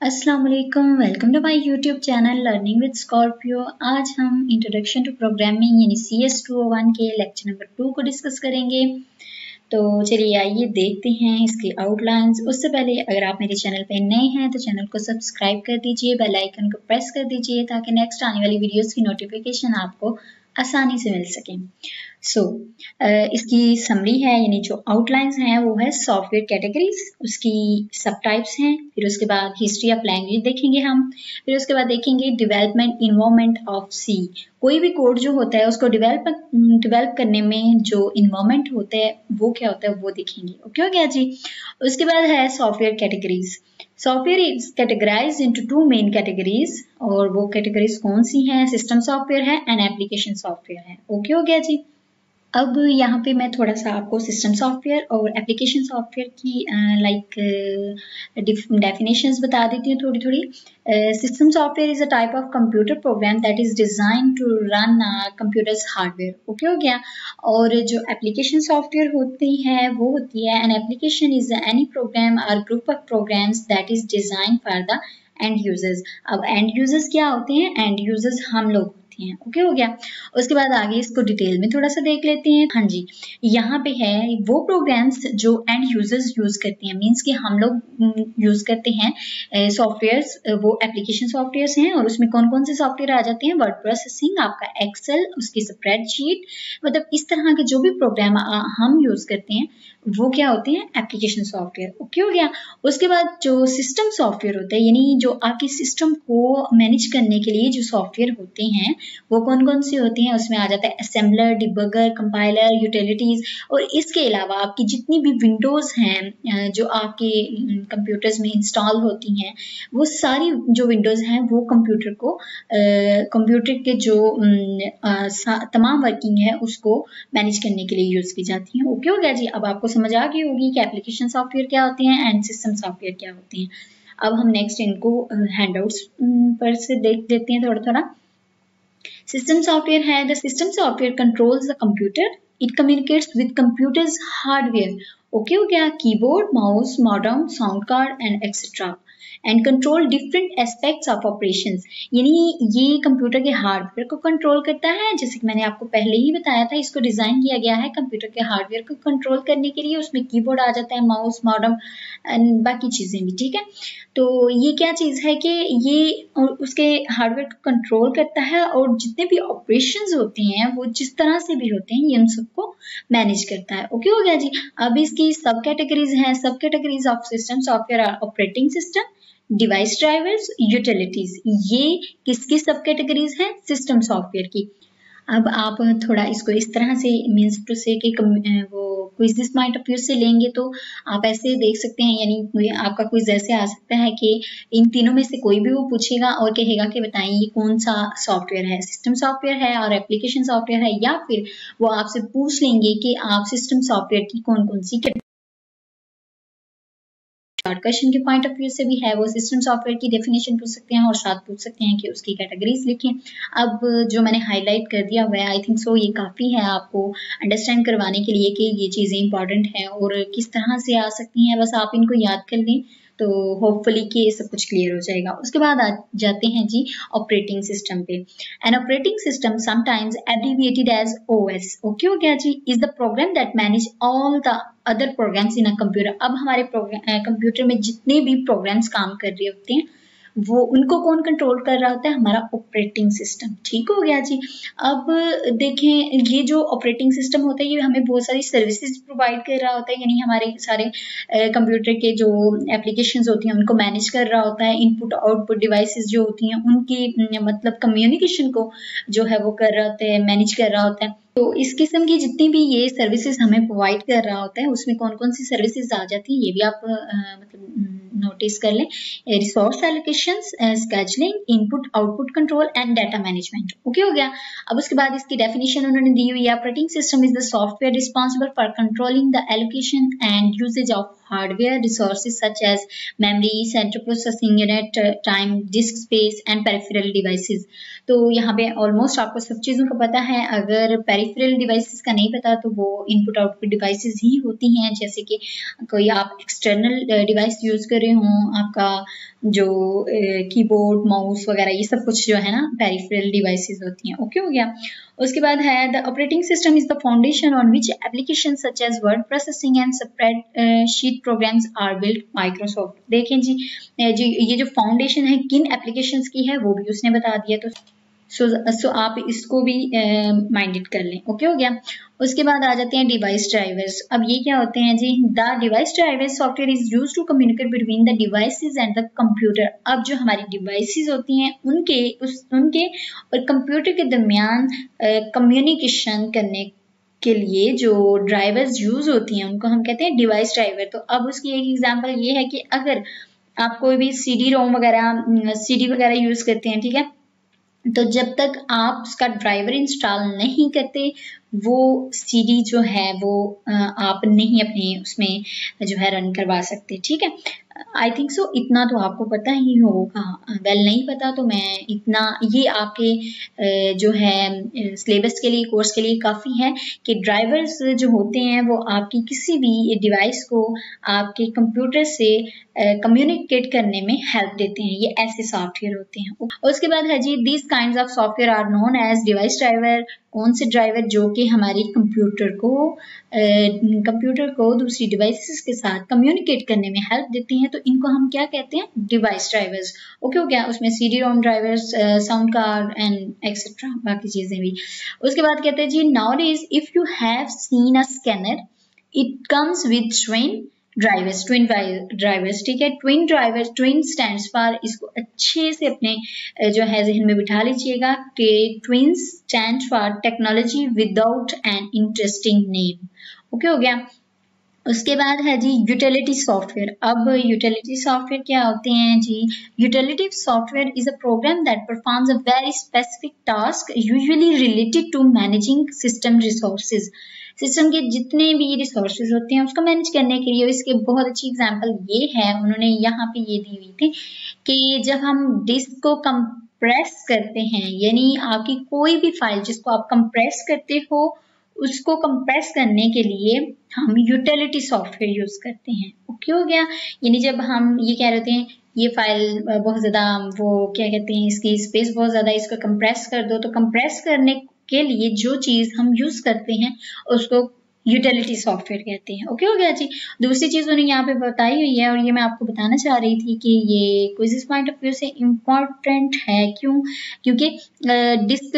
अस्सलाम वालेकुम, welcome to my YouTube channel learning with Scorpio. आज हम इंट्रोडक्शन टू प्रोग्रामिंग यानी CS 201 के लेक्चर नंबर 2 को डिस्कस करेंगे। तो चलिए आइए देखते हैं इसकी आउटलाइंस। उससे पहले अगर आप मेरे चैनल पे नए हैं तो चैनल को सब्सक्राइब कर दीजिए, बेल आइकन को प्रेस कर दीजिए ताकि नेक्स्ट आने वाली वीडियोस की नोटिफिकेशन आपको आसानी से मिल सके। इसकी समरी है यानी जो आउटलाइंस हैं वो है सॉफ्टवेयर कैटेगरीज, उसकी सब टाइप्स हैं, फिर उसके बाद हिस्ट्री ऑफ लैंग्वेज देखेंगे हम, फिर उसके बाद देखेंगे डेवलपमेंट इन्वायरमेंट ऑफ सी। कोई भी कोड जो होता है उसको डेवलप करने में जो इन्वायरमेंट होता है वो क्या होता है वो देखेंगे। ओके हो गया जी। उसके बाद है software categories. Software is categorised into two main categories, और वो कैटेगरीज कौन सी हैं? सिस्टम सॉफ्टवेयर है एंड एप्लीकेशन सॉफ्टवेयर है। ओके हो गया जी। अब यहाँ पे मैं थोड़ा सा आपको सिस्टम सॉफ्टवेयर और एप्लीकेशन सॉफ्टवेयर की डेफिनेशंस बता देती हूँ थोड़ी थोड़ी। System software is a type of computer program that is design to run computer's hardware. Okay हो गया। और जो एप्लीकेशन सॉफ्टवेयर होती है वो होती है an application is any program or group of programs that is design for the end users. अब एंड यूजर्स क्या होते हैं? एंड यूजर्स हम लोग हैं। ओके हो गया। उसके बाद आगे इसको डिटेल में थोड़ा सा देख लेते हैं। हाँ जी, यहाँ पे है वो प्रोग्राम्स जो एंड यूजर्स यूज करते हैं, मींस कि हम लोग यूज करते हैं सॉफ्टवेयर्स, वो एप्लीकेशन सॉफ्टवेयर्स हैं। और उसमें कौन कौन से सॉफ्टवेयर आ जाते हैं? वर्ड प्रोसेसिंग, आपका एक्सेल, उसकी स्प्रेडशीट, मतलब इस तरह के जो भी प्रोग्राम हम यूज करते हैं वो क्या होते हैं? Application software. ओके हो गया। उसके बाद जो सिस्टम सॉफ्टवेयर होता है यानी जो आपके सिस्टम को मैनेज करने के लिए जो सॉफ्टवेयर होते हैं वो कौन कौन से होते हैं? उसमें आ जाता है असेंबलर, डिबगर, कंपाइलर, यूटिलिटीज। और इसके अलावा आपकी जितनी भी विंडोज हैं जो आपके कंप्यूटर्स में इंस्टॉल होती हैं, वो सारी जो विंडोज हैं वो कंप्यूटर के जो तमाम वर्किंग है उसको मैनेज करने के लिए यूज की जाती है। ओके हो गया जी। अब आपको समझ आ गई होगी कि एप्लीकेशन सॉफ्टवेयर क्या होते हैं एंड सिस्टम सॉफ्टवेयर क्या होते हैं। अब हम नेक्स्ट इनको हैंडआउट्स पर से देख लेते हैं थोड़ा थोड़ा। System software है, the system software controls the computer. It communicates with computer's hardware. Okay हो गया। Keyboard, mouse, modem, sound card and etcetera, and control different aspects of operations. यानी ये कंप्यूटर के हार्डवेयर को कंट्रोल करता है, जैसे कि मैंने आपको पहले ही बताया था, इसको डिजाइन किया गया है कंप्यूटर के हार्डवेयर को कंट्रोल करने के लिए। उसमें कीबोर्ड आ जाता है, माउस, मॉडेम एंड बाकी चीजें भी। ठीक है, तो ये क्या चीज है कि ये उसके हार्डवेयर को कंट्रोल करता है और जितने भी ऑपरेशंस होती हैं वो जिस तरह से भी होते हैं ये उन सबको मैनेज करता है। ओके हो गया जी। अब इसकी सब कैटेगरीज हैं। Subcategories of system software are operating system, device drivers, utilities. ये किसकी सब कैटेगरीज हैं? सिस्टम सॉफ्टवेयर की। अब आप थोड़ा इसको इस तरह से मीन्स टू से कि वो क्विज़ पॉइंट ऑफ व्यू से लेंगे तो आप ऐसे देख सकते हैं, यानी आपका क्विज ऐसे आ सकता है कि इन तीनों में से कोई भी वो पूछेगा और कहेगा कि बताइए ये कौन सा सॉफ्टवेयर है, सिस्टम सॉफ्टवेयर है और एप्लीकेशन सॉफ्टवेयर है, या फिर वो आपसे पूछ लेंगे कि आप सिस्टम सॉफ्टवेयर की कौन कौन सी शॉर्ट क्वेश्चन के पॉइंट ऑफ व्यू से भी है वो सिस्टम सॉफ्टवेयर की डेफिनेशन पूछ सकते हैं और साथ पूछ सकते हैं कि उसकी कैटेगरीज लिखें। अब जो मैंने हाईलाइट कर दिया हुआ है, आई थिंक सो ये काफ़ी है आपको अंडरस्टैंड करवाने के लिए कि ये चीज़ें इंपॉर्टेंट हैं और किस तरह से आ सकती हैं। बस आप इनको याद कर लें तो होपफुली कि सब कुछ क्लियर हो जाएगा। उसके बाद आ जाते हैं जी ऑपरेटिंग सिस्टम पे। An operating system sometimes abbreviated as OS। Okay हो गया जी। Is the program that manage all the other programs in a computer. अब हमारे कंप्यूटर में जितने भी प्रोग्राम्स काम कर रहे होते हैं वो उनको कौन कंट्रोल कर रहा होता है? हमारा ऑपरेटिंग सिस्टम। ठीक हो गया जी। अब देखें ये जो ऑपरेटिंग सिस्टम होता है ये हमें बहुत सारी सर्विसेज प्रोवाइड कर रहा होता है, यानी हमारे सारे कंप्यूटर के जो एप्लीकेशंस होती हैं उनको मैनेज कर रहा होता है। इनपुट आउटपुट डिवाइसेस जो होती हैं उनकी मतलब कम्युनिकेशन को जो है वो कर रहा होता है, मैनेज कर रहा होता है। तो इस किस्म की जितनी भी ये सर्विसेज हमें प्रोवाइड कर रहा होता है उसमें कौन कौन सी सर्विसेज आ जाती है ये भी आप मतलब नोटिस कर लें। Resource allocation, scheduling, input output control and data management. Okay हो गया। अब उसके बाद इसकी डेफिनेशन उन्होंने दी हुई है। Operating system is the software responsible for controlling the allocation and usage of hardware resources such as memory, central processing unit, time, disk space and peripheral devices. तो यहाँ पे ऑलमोस्ट आपको सब चीज़ों का पता है। अगर पेरिफेरल डिवाइसेस का नहीं पता तो वो इनपुट आउटपुट डिवाइसेस ही होती हैं, जैसे कि कोई आप एक्सटर्नल डिवाइस यूज़ कर रहे हों, आपका जो कीबोर्ड, माउस वगैरह ये सब कुछ जो है ना पेरिफेरल डिवाइसेस होती हैं। ओके हो गया। उसके बाद है the operating system is the foundation on which application such as word processing and spreadsheet programs are built. Microsoft देखें जी, ये जो फाउंडेशन है किन एप्लीकेशंस की है वो भी उसने बता दिया, तो सो आप इसको भी माइंडेड कर लें। ओके हो गया। उसके बाद आ जाते हैं डिवाइस ड्राइवर्स। अब ये क्या होते हैं जी? The device drivers software is used to communicate between the devices and the computer. अब जो हमारी डिवाइसेस होती हैं उनके और कंप्यूटर के दरमियान कम्युनिकेशन करने के लिए जो ड्राइवर्स यूज होती हैं उनको हम कहते हैं डिवाइस ड्राइवर। तो अब उसकी एक एग्जांपल ये है कि अगर आप कोई भी सीडी रोम वगैरह सीडी वगैरह यूज करते हैं, ठीक है, तो जब तक आप उसका ड्राइवर इंस्टॉल नहीं करते वो सीडी जो है वो आप नहीं अपने उसमें जो है रन करवा सकते। ठीक है, आई थिंक सो इतना तो आपको पता ही होगा। वेल नहीं पता तो मैं इतना, ये आपके जो है सिलेबस के लिए, कोर्स के लिए काफ़ी है कि ड्राइवर्स जो होते हैं वो आपकी किसी भी डिवाइस को आपके कंप्यूटर से कम्युनिकेट करने में हेल्प देते हैं। ये ऐसे सॉफ्टवेयर होते हैं। उसके बाद है जी this kinds of software are known as device driver. कौन से ड्राइवर? जो कि हमारी कंप्यूटर को दूसरी डिवाइसेस के साथ कम्युनिकेट करने में हेल्प देती हैं, तो इनको हम क्या कहते हैं? Device drivers. ओके हो गया। उसमें CD ROM drivers, sound card and etcetera बाकी चीजें भी। उसके बाद कहते हैं जी nowadays if you have seen a scanner it comes with twain drivers. ठीक है, twain drivers, twain stands for, इसको अच्छे से अपने जो है जहन में बिठा लीजिएगा कि twain stand for technology without an interesting name. Okay हो गया। उसके बाद है जी यूटिलिटी सॉफ्टवेयर। अब यूटिलिटी सॉफ्टवेयर क्या होते हैं जी? Utility software is a program that performs a very specific task usually related to managing system resources. System के जितने भी रिसोर्सेज होते हैं उसको मैनेज करने के लिए। इसके बहुत अच्छी एग्जांपल ये है, उन्होंने यहाँ पे ये दी हुई थी कि जब हम डिस्क को कंप्रेस करते हैं, यानी आपकी कोई भी फाइल जिसको आप कंप्रेस करते हो उसको कंप्रेस करने के लिए हम यूटिलिटी सॉफ्टवेयर यूज करते हैं। ओके हो गया। यानी जब हम ये कह रहे हैं ये फाइल बहुत ज्यादा, वो क्या कहते हैं, इसकी स्पेस बहुत ज्यादा, इसको कंप्रेस कर दो, तो कंप्रेस करने के लिए जो चीज हम यूज करते हैं उसको यूटिलिटी सॉफ्टवेयर कहते हैं। ओके हो गया जी। दूसरी चीज उन्होंने यहाँ पे बताई हुई है और ये मैं आपको बताना चाह रही थी कि ये क्विज़ पॉइंट ऑफ व्यू से इम्पॉर्टेंट है। क्यों? क्योंकि डिस्क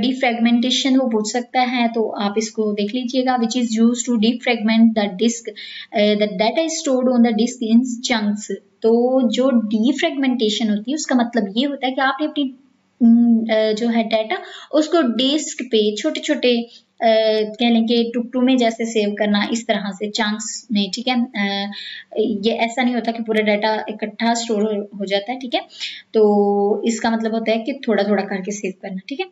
डिफ्रेगमेंटेशन वो पूछ सकता है, तो आप इसको देख लीजिएगा। Which is use to defragment the disk the data is stored on the disk in chunks. तो जो डिफ्रेगमेंटेशन होती है उसका मतलब ये होता है कि आपने अपनी जो है डाटा उसको डिस्क पे छोटे छोटे कह लें कि टुकड़ों में जैसे सेव करना, इस तरह से चंक्स में। ठीक है, ये ऐसा नहीं होता कि पूरा डाटा इकट्ठा स्टोर हो जाता है। ठीक है, तो इसका मतलब होता है कि थोड़ा थोड़ा करके सेव करना। ठीक है,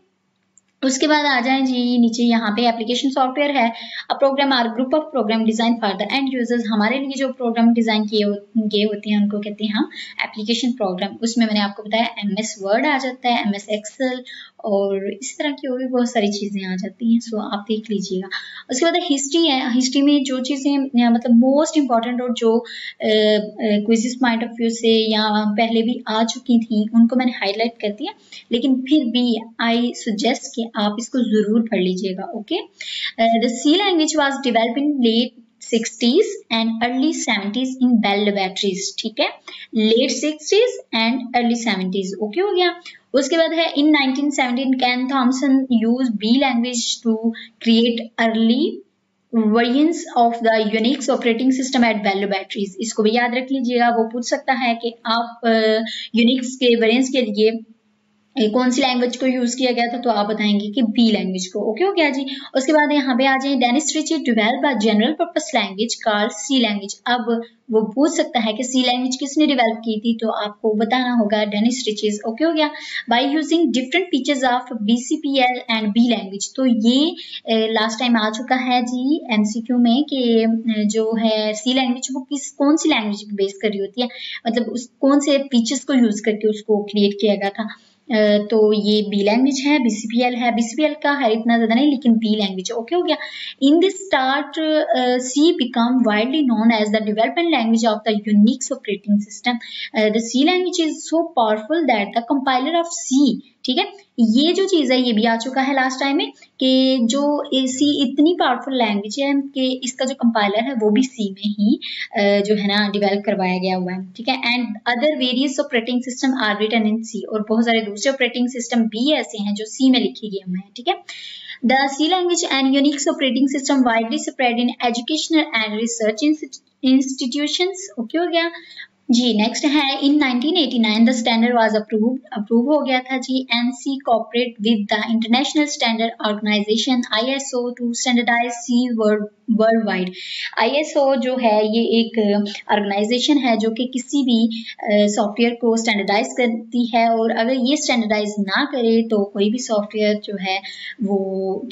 उसके बाद आ जाए जी नीचे, यहाँ पे एप्लीकेशन सॉफ्टवेयर है। A program or group of program design for the end users. हमारे लिए जो प्रोग्राम डिजाइन किए होते हैं उनको कहते हैं हम एप्लीकेशन प्रोग्राम। उसमें मैंने आपको बताया MS वर्ड आ जाता है, MS एक्सेल और इस तरह की और भी बहुत सारी चीजें आ जाती हैं। सो आप देख लीजिएगा। उसके बाद हिस्ट्री है। हिस्ट्री में जो चीजें मतलब मोस्ट इंपॉर्टेंट और जो क्विज़ पॉइंट ऑफ व्यू से या पहले भी आ चुकी थी उनको मैंने हाईलाइट कर दिया, लेकिन फिर भी आई सजेस्ट कि आप इसको जरूर पढ़ लीजिएगा। Okay, the C language was developed in late 60s and early 70s in Bell Laboratories। ठीक है, late 60s and early 70s। Okay हो गया। उसके बाद है in 1917 Ken Thompson use B language to create early variants of the Unix operating system at Bell Laboratories। इसको भी याद रख लीजिएगा। वो पूछ सकता है कि आप यूनिक्स के वेरिएंट्स के लिए कौन सी लैंग्वेज को यूज किया गया था, तो आप बताएंगे कि बी लैंग्वेज को। ओके हो गया जी। उसके बाद यहाँ पे आ जाए, Dennis Richard develop a general purpose language called C language. अब वो पूछ सकता है कि सी लैंग्वेज किसने डेवलप की थी, तो आपको बताना होगा डेनिस रिचर्ड। ओके हो गया। By using different features of BCPL and B language. तो ये लास्ट टाइम आ चुका है जी एमसीक्यू में कि जो है सी लैंग्वेज वो कौन सी लैंग्वेज पे बेस कर रही होती है, मतलब उस कौन से फीचर्स को यूज करके उसको क्रिएट किया गया था। तो ये बी लैंग्वेज है, बीसीपीएल है। बीसीपीएल का है इतना ज्यादा नहीं, लेकिन बी लैंग्वेज। ओके हो गया। In this start C become widely known as the development language of the Unix operating system. The C language is so powerful that the compiler of C, ठीक है, ये जो चीज है ये भी आ चुका है लास्ट टाइम में कि जो सी इतनी पावरफुल लैंग्वेज है कि इसका जो कंपाइलर है वो भी सी में ही जो है ना डेवलप करवाया गया हुआ है, ठीक है। And other various operating system are written in C, और बहुत सारे दूसरे ऑपरेटिंग सिस्टम भी ऐसे हैं जो सी में लिखे गए हुए हैं, ठीक है। The C language and Unix operating system widely spread in educational and research institutions. Okay हो गया जी। नेक्स्ट है, in 1989 the standard was approve हो गया था जी। ANSI cooperate with the International Standard Organization ISO to standardize C worldwide. ISO जो है ये एक ऑर्गेनाइजेशन है जो कि किसी भी सॉफ्टवेयर को स्टैंडर्डाइज करती है, और अगर ये स्टैंडर्डाइज ना करे तो कोई भी सॉफ्टवेयर जो है वो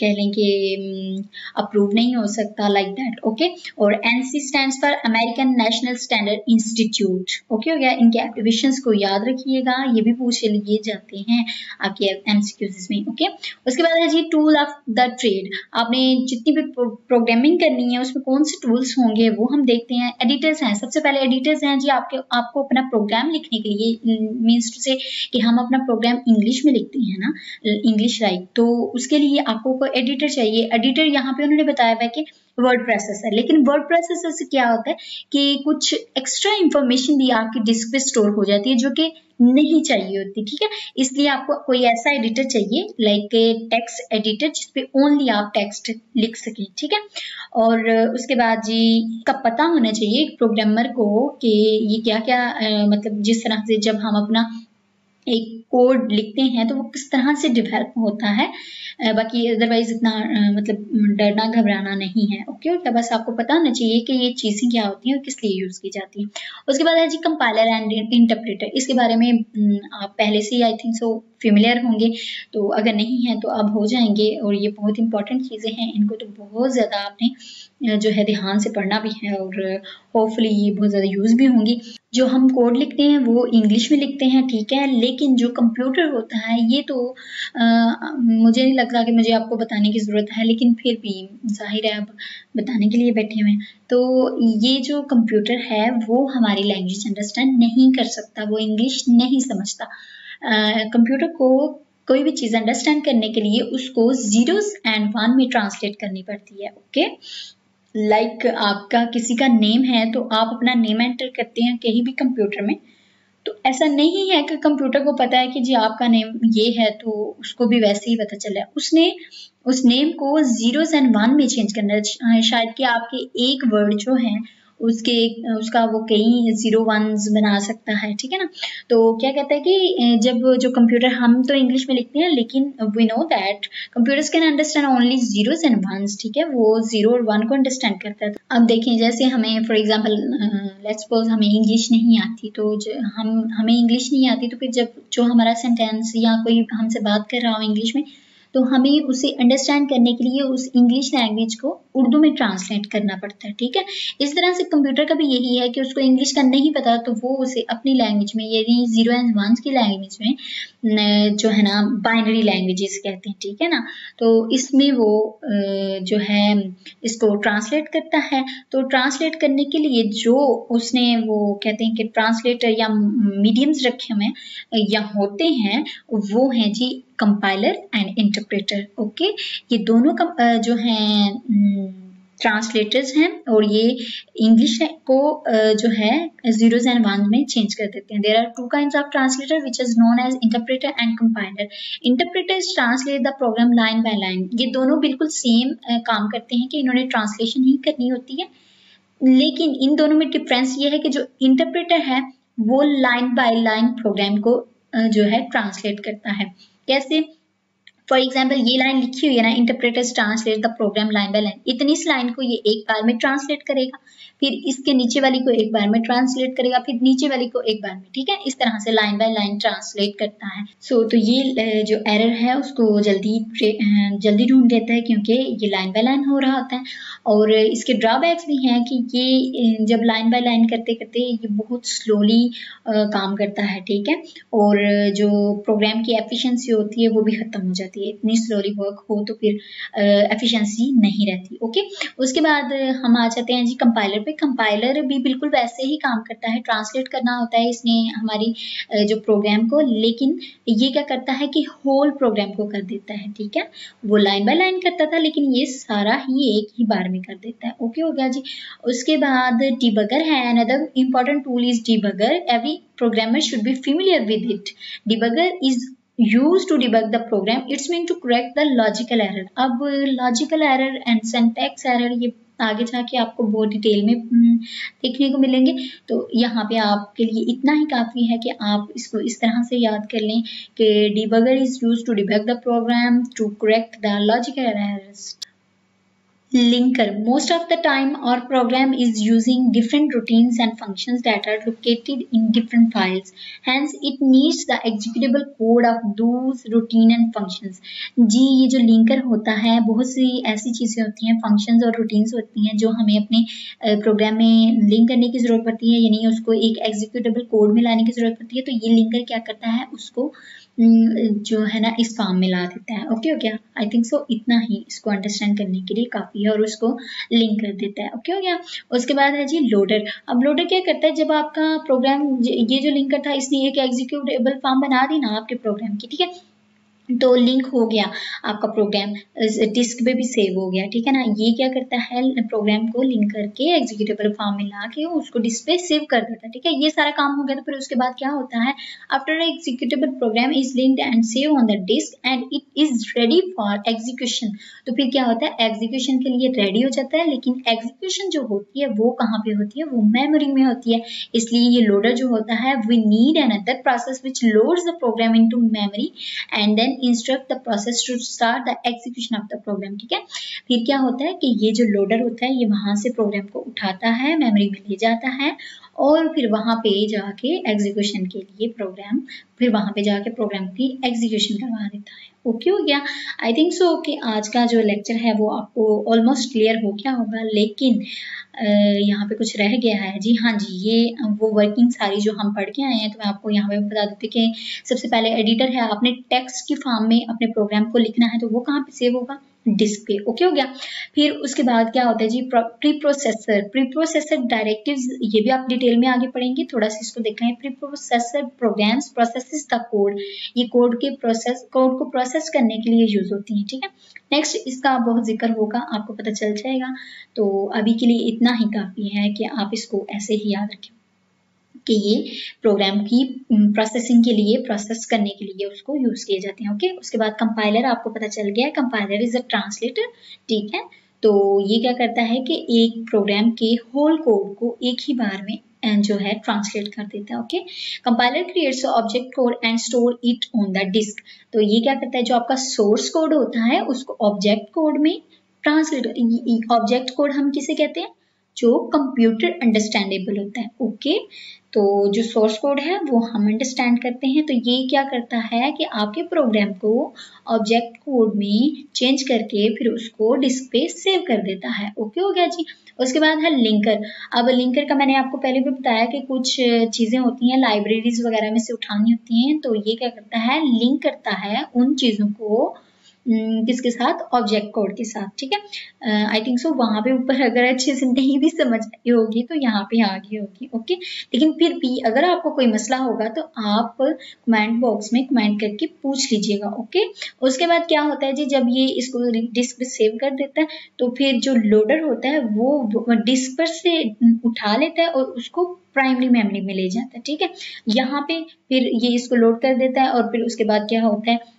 कह लें कि अप्रूव नहीं हो सकता, लाइक दैट। ओके। और NC stands for American national standard institute. Okay हो गया। इनके एब्रिविएशंस को याद रखिएगा, ये भी पूछ लिए जाते हैं आपके एमसीक्यूज में। ओके। उसके बाद है जी टूल ऑफ द ट्रेड। आपने जितनी भी प्रोग्रामिंग करनी है उसमें कौन से टूल्स होंगे वो हम देखते हैं। एडिटर्स हैं, सबसे पहले एडिटर्स हैं जी आपको अपना प्रोग्राम लिखने के लिए, मीन्स टू से कि हम अपना प्रोग्राम इंग्लिश में लिखते हैं ना, इंग्लिश राइट, तो उसके लिए आपको कोई एडिटर चाहिए। एडिटर यहाँ पे उन्होंने बताया हुआ है कि वर्ड प्रोसेसर, लेकिन वर्ड प्रोसेसर से क्या होता है कि कुछ एक्स्ट्रा इंफॉर्मेशन भी आपकी डिस्क पे स्टोर हो जाती है जो कि नहीं चाहिए होती, ठीक है। इसलिए आपको कोई ऐसा एडिटर चाहिए लाइक टेक्स्ट एडिटर जिसपे ओनली आप टेक्स्ट लिख सकें, ठीक है। और उसके बाद जी का पता होना चाहिए एक प्रोग्रामर को कि ये क्या क्या मतलब जिस तरह से जब हम अपना एक कोड लिखते हैं तो वो किस तरह से डेवलप होता है। बाकी अदरवाइज इतना मतलब डरना घबराना नहीं है। ओके। तो बस आपको पता होना चाहिए कि ये चीजें क्या होती हैं और किस लिए यूज की जाती हैं। उसके बाद है जी कंपाइलर एंड इंटरप्रेटर। इसके बारे में आप पहले से ही आई थिंक सो फेमिलियर होंगे, तो अगर नहीं है तो अब हो जाएंगे, और ये बहुत इंपॉर्टेंट चीजें हैं, इनको तो बहुत ज्यादा आपने जो है ध्यान से पढ़ना भी है, और होपफुली ये बहुत ज्यादा यूज भी होंगी। जो हम कोड लिखते हैं वो इंग्लिश में लिखते हैं, ठीक है, लेकिन जो कंप्यूटर होता है ये तो मुझे नहीं लगता कि मुझे आपको बताने की ज़रूरत है, लेकिन फिर भी जाहिर है अब बताने के लिए बैठे हुए हैं। तो ये जो कंप्यूटर है वो हमारी लैंग्वेज अंडरस्टैंड नहीं कर सकता, वो इंग्लिश नहीं समझता। कंप्यूटर को कोई भी चीज़ अंडरस्टैंड करने के लिए उसको जीरोस एंड वन में ट्रांसलेट करनी पड़ती है। ओके। लाइक आपका किसी का नेम है तो आप अपना नेम एंटर करते हैं कहीं भी कंप्यूटर में, तो ऐसा नहीं है कि कंप्यूटर को पता है कि जी आपका नेम ये है तो उसको भी वैसे ही पता चला है। उसने उस नेम को जीरोस एंड वन में चेंज करना है। शायद कि आपके एक वर्ड जो है उसका वो कई जीरो वंस बना सकता है, ठीक है ना। तो क्या कहता है कि जब जो कंप्यूटर, हम तो इंग्लिश में लिखते हैं लेकिन we know that computers can understand only zeros and ones, ठीक है, वो जीरो और वन को अंडरस्टैंड करता है। अब देखें जैसे हमें फॉर एग्जांपल लेट्स सपोज हमें इंग्लिश नहीं आती, तो हमें इंग्लिश नहीं आती, तो फिर जब जो हमारा सेंटेंस या कोई हमसे बात कर रहा हो इंग्लिश में, तो हमें उसे अंडरस्टैंड करने के लिए उस इंग्लिश लैंग्वेज को उर्दू में ट्रांसलेट करना पड़ता है, ठीक है। इस तरह से कंप्यूटर का भी यही है कि उसको इंग्लिश का नहीं पता तो वो उसे अपनी लैंग्वेज में, यानी जीरो एंड वंस की लैंग्वेज में जो है ना बाइनरी लैंग्वेजेस कहते हैं, ठीक है ना, तो इसमें वो जो है इसको ट्रांसलेट करता है। तो ट्रांसलेट करने के लिए जो उसने वो कहते हैं कि ट्रांसलेटर या मीडियम्स रखे हुए या होते हैं वो हैं जी कंपाइलर एंड इंटरप्रेटर। ओके। ये दोनों जो हैं ट्रांसलेटर्स हैं और ये इंग्लिश को जो है जीरोस एंड वंस में चेंज कर देते हैं। There are two kinds of translator which is known as interpreter and compiler. Interpreters translate the program line by line. ये दोनों बिल्कुल सेम काम करते हैं कि इन्होंने ट्रांसलेशन ही करनी होती है, लेकिन इन दोनों में डिफरेंस ये है कि जो इंटरप्रेटर है वो लाइन बाय लाइन प्रोग्राम को जो है ट्रांसलेट करता है। कैसे? फॉर एग्जाम्पल ये लाइन लिखी हुई है ना, interpreters translate the program line by line, इतनी इस लाइन को ये एक बार में ट्रांसलेट करेगा, फिर इसके नीचे वाली को एक बार में ट्रांसलेट करेगा, फिर नीचे वाली को एक बार में, ठीक है, इस तरह से लाइन बाय लाइन ट्रांसलेट करता है। तो ये जो एरर है उसको जल्दी ढूंढ लेता है, क्योंकि ये लाइन बाय लाइन हो रहा होता है। और इसके ड्रॉबैक्स भी हैं कि ये जब लाइन बाय लाइन करते करते ये बहुत स्लोली काम करता है, ठीक है, और जो प्रोग्राम की एफिशिएंसी होती है वो भी खत्म हो जाती है। इतनी स्लोली वर्क हो तो फिर एफिशिएंसी नहीं रहती। ओके, उसके बाद हम आ जाते हैं जी कंपाइलर पे। कंपाइलर भी बिल्कुल वैसे ही काम करता है, ट्रांसलेट करना होता है इसने हमारी जो प्रोग्राम को, लेकिन ये क्या करता है कि होल प्रोग्राम को कर देता है, ठीक है। वो लाइन बाय लाइन करता था, लेकिन ये सारा ही एक ही बार में कर देता है। ओके हो गया जी। उसके बाद डिबगर है, another important tool is debugger. Every programmer should be familiar with it. Debugger is used to debug the program. It's meant to correct the logical error. अब logical error and syntax error ये आगे जाके आपको बहुत detail में देखने को मिलेंगे, तो यहाँ पे आपके लिए इतना ही काफ़ी है कि आप इसको इस तरह से याद कर लें कि debugger is used to debug the program to correct the logical errors. Linker. Most of the time our program is using different routines and functions that are located in different files. Hence it needs the executable code of those routine and functions. जी ये जो linker होता है, बहुत सी ऐसी चीज़ें होती हैं, functions और routines होती हैं जो हमें अपने प्रोग्राम में लिंक करने की ज़रूरत पड़ती है, यानी उसको एक executable कोड में लाने की ज़रूरत पड़ती है। तो ये linker क्या करता है, उसको जो है ना इस फॉर्म में ला देता है। ओके हो गया, आई थिंक सो इतना ही इसको अंडरस्टैंड करने के लिए काफ़ी है, और उसको लिंक कर देता है। ओके हो गया। उसके बाद है जी लोडर। अब लोडर क्या करता है, जब आपका प्रोग्राम ये जो लिंकर था इसने एक एग्जीक्यूटेबल फॉर्म बना दी ना आपके प्रोग्राम की, ठीक है, तो लिंक हो गया आपका प्रोग्राम, डिस्क पे भी सेव हो गया, ठीक है ना। ये क्या करता है, प्रोग्राम को लिंक करके एग्जीक्यूटेबल फॉर्म में ला के उसको डिस्क पे सेव कर देता है, ठीक है। ये सारा काम हो गया। तो फिर उसके बाद क्या होता है, after executable program is linked and save on the disk and it is ready for execution. तो फिर क्या होता है, एग्जीक्यूशन के लिए रेडी हो जाता है, लेकिन एग्जीक्यूशन जो होती है वो कहाँ पे होती है, वो मेमोरी में होती है। इसलिए ये लोडर जो होता है, we need another process which loads the program into memory and then instruct the process to start the execution of the program, ठीक है। फिर क्या होता है कि ये जो लोडर होता है ये वहां से प्रोग्राम को उठाता है, मेमोरी में ले जाता है, और फिर वहां पे जाके एग्जीक्यूशन के लिए प्रोग्राम, फिर वहां पे जाके प्रोग्राम की एग्जीक्यूशन करवा देता है। ओके हो गया। आई थिंक सो कि आज का जो लेक्चर है वो आपको ऑलमोस्ट क्लियर हो गया होगा, लेकिन यहाँ पे कुछ रह गया है जी। हाँ जी, ये वो वर्किंग सारी जो हम पढ़ के आए हैं, तो मैं आपको यहाँ पे बता देती कि सबसे पहले एडिटर है, आपने टेक्स्ट की फॉर्म में अपने प्रोग्राम को लिखना है, तो वो कहाँ पे सेव होगा, डिस्क पे। ओके हो गया। फिर उसके बाद क्या होता है जी, प्री प्रोसेसर डायरेक्टिव्स, ये भी आप डिटेल में आगे पढ़ेंगे, थोड़ा सा इसको देखें। Preprocessor programs processes the code, ये कोड को प्रोसेस करने के लिए यूज होती है, ठीक है। नेक्स्ट इसका बहुत जिक्र होगा, आपको पता चल जाएगा। तो अभी के लिए इतना ही काफी है कि आप इसको ऐसे ही याद रखें कि ये प्रोग्राम की प्रोसेसिंग के लिए, प्रोसेस करने के लिए उसको यूज किए जाते हैं। ओके, उसके बाद कंपाइलर आपको पता चल गया है, कंपाइलर इज अ ट्रांसलेटर, ठीक है। तो ये क्या करता है कि एक प्रोग्राम के होल कोड को एक ही बार में जो है ट्रांसलेट कर देता है। Okay, compiler creates object code and store it on the disk. तो ये क्या करता है, जो आपका सोर्स कोड होता है उसको ऑब्जेक्ट कोड में ट्रांसलेट, ऑब्जेक्ट कोड हम किसे कहते हैं, जो कंप्यूटर अंडरस्टैंडेबल होता है। ओके, तो जो सोर्स कोड है वो हम अंडरस्टैंड करते हैं। तो ये क्या करता है कि आपके प्रोग्राम को ऑब्जेक्ट कोड में चेंज करके फिर उसको डिस्क पे सेव कर देता है। ओके हो गया जी। उसके बाद है लिंकर। अब लिंकर का मैंने आपको पहले भी बताया कि कुछ चीज़ें होती हैं लाइब्रेरीज वगैरह में से उठानी होती हैं, तो ये क्या करता है, लिंक करता है उन चीज़ों को किसके साथ, ऑब्जेक्ट कोड के साथ, ठीक है। आई थिंक सो वहां पे ऊपर अगर अच्छे से नहीं भी समझ आई होगी तो यहाँ पे आ गई होगी। ओके, लेकिन फिर भी अगर आपको कोई मसला होगा तो आप कमेंट बॉक्स में कमेंट करके पूछ लीजिएगा। ओके, उसके बाद क्या होता है जी, जब ये इसको डिस्क पे सेव कर देता है तो फिर जो लोडर होता है वो डिस्क पर से उठा लेता है और उसको प्राइमरी मेमोरी में ले जाता है, ठीक है। यहाँ पे फिर ये इसको लोड कर देता है और फिर उसके बाद क्या होता है,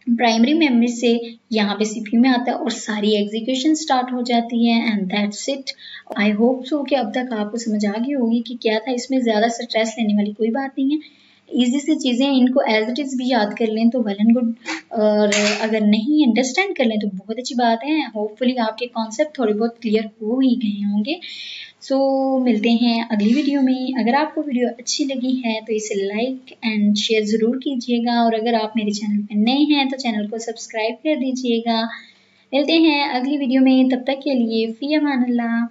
प्राइमरी मेमोरी से यहाँ पे सीपीयू में आता है और सारी एग्जीक्यूशन स्टार्ट हो जाती है, and that's it. I hope so कि अब तक आपको समझ आ गई होगी कि क्या था इसमें, ज़्यादा स्ट्रेस लेने वाली कोई बात नहीं है। ईजी सी चीज़ें इनको एज इट इज़ भी याद कर लें तो वेल एंड गुड, और अगर नहीं अंडरस्टैंड कर लें तो बहुत अच्छी बात है। होपफुली आपके कॉन्सेप्ट थोड़े बहुत क्लियर हो ही गए होंगे। सो मिलते हैं अगली वीडियो में। अगर आपको वीडियो अच्छी लगी है तो इसे लाइक एंड शेयर ज़रूर कीजिएगा, और अगर आप मेरे चैनल पर नए हैं तो चैनल को सब्सक्राइब कर दीजिएगा। मिलते हैं अगली वीडियो में, तब तक के लिए फ़ी अमान अल्लाह।